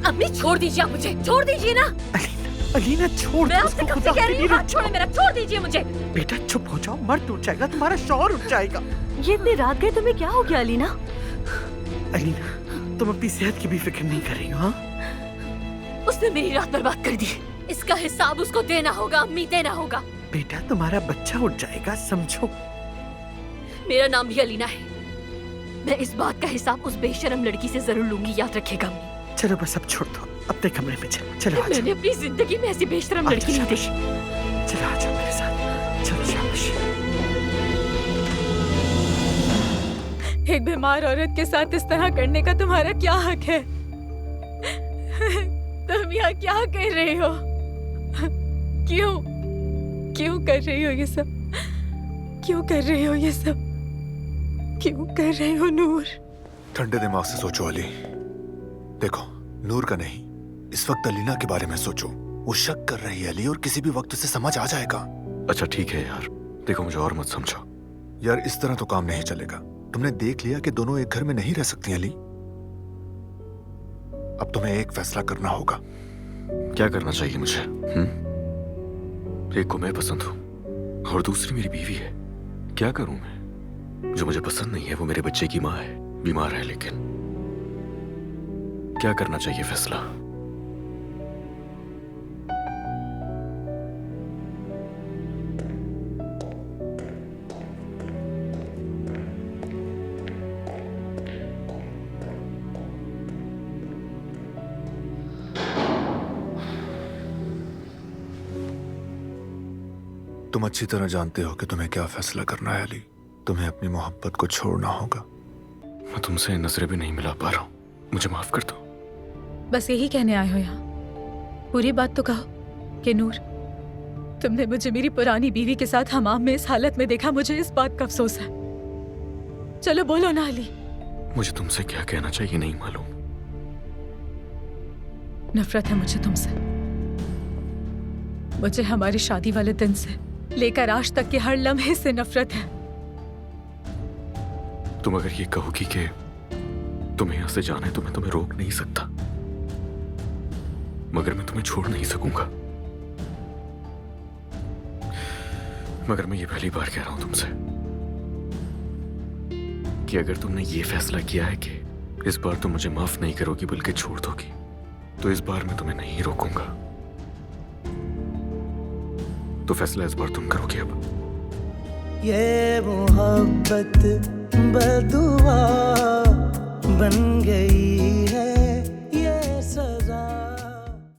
अम्मी छोड़ दीजिए, मुझे छोड़ दीजिए ना। अलीना छोड़ मैं आपसे कब से कह रही हूँ हाथ छोड़े मेरा, छोड़ दीजिए मुझे। बेटा चुप हो जाओ, मर्द उठ जाएगा, तुम्हारा शौहर उठ जाएगा। ये इतनी रात गए, तुम्हें क्या हो गया अलीना? अलीना तुम अपनी सेहत की भी फिक्र नहीं कर रही हो? हाँ उसने मेरी रात बर्बाद कर दी, इसका हिसाब उसको देना होगा अम्मी, देना होगा। बेटा तुम्हारा बच्चा उठ जाएगा, समझो। मेरा नाम भी अलीना है, मैं इस बात का हिसाब उस बेशरम लड़की से जरूर लूंगी, याद रखिएगा अम्मी। चलो बस अब छोड़ दो, अपने कमरे में चलो। मैंने अपनी जिंदगी में ऐसी बेशरम लड़की नहीं देखी। चलो आ जाओ मेरे साथ, चलो शाबाश। एक बीमार औरत के साथ इस तरह करने का तुम्हारा क्या हक है? तुम यहाँ क्या कर रही हो? क्यों कर रही हो ये सब? क्यों कर रही हो ये सब? क्यों कर रही हो नूर? ठंडे दिमाग से सोचो अली। देखो नूर का नहीं, इस वक्त अलीना के बारे में सोचो। वो शक कर रही है अली, और किसी भी वक्त उसे समझ आ जाएगा। अच्छा ठीक है यार, देखो मुझे और मत समझो। यार इस तरह तो काम नहीं चलेगा। तुमने देख लिया कि दोनों एक घर में नहीं रह सकती अली। अब तुम्हें एक फैसला करना होगा। क्या करना चाहिए मुझे? एक को मैं पसंद हूं और दूसरी मेरी बीवी है। क्या करूं मैं? जो मुझे पसंद नहीं है वो मेरे बच्चे की माँ है, बीमार है, लेकिन क्या करना चाहिए फैसला? तुम अच्छी तरह जानते हो कि तुम्हें क्या फैसला करना है अली। तुम्हें अपनी मोहब्बत को छोड़ना होगा। मैं तुमसे नजरें भी नहीं मिला पा रहा हूं, मुझे माफ कर दो। बस यही कहने आए हो यहाँ? पूरी बात तो कहो कि नूर, तुमने मुझे मेरी पुरानी बीवी के साथ हमाम में इस हालत में देखा, मुझे इस बात का अफसोस है। चलो बोलो ना अली। मुझे तुमसे क्या कहना चाहिए नहीं मालूम। नफरत है मुझे तुमसे। मुझे हमारी शादी वाले दिन से लेकर आज तक के हर लम्हे से नफरत है। तुम अगर ये कहोगी कि तुम्हें यहां से जाना है तो मैं तुम्हें रोक नहीं सकता, मगर मैं तुम्हें छोड़ नहीं सकूंगा। मगर मैं ये पहली बार कह रहा हूं तुमसे कि अगर तुमने ये फैसला किया है कि इस बार तुम मुझे माफ नहीं करोगी बल्कि छोड़ दोगी, तो इस बार मैं तुम्हें नहीं रोकूंगा। तो फैसला इस बार तुम करोगे। अब ये मोहब्बत बदुआ बन गई है, ये सजा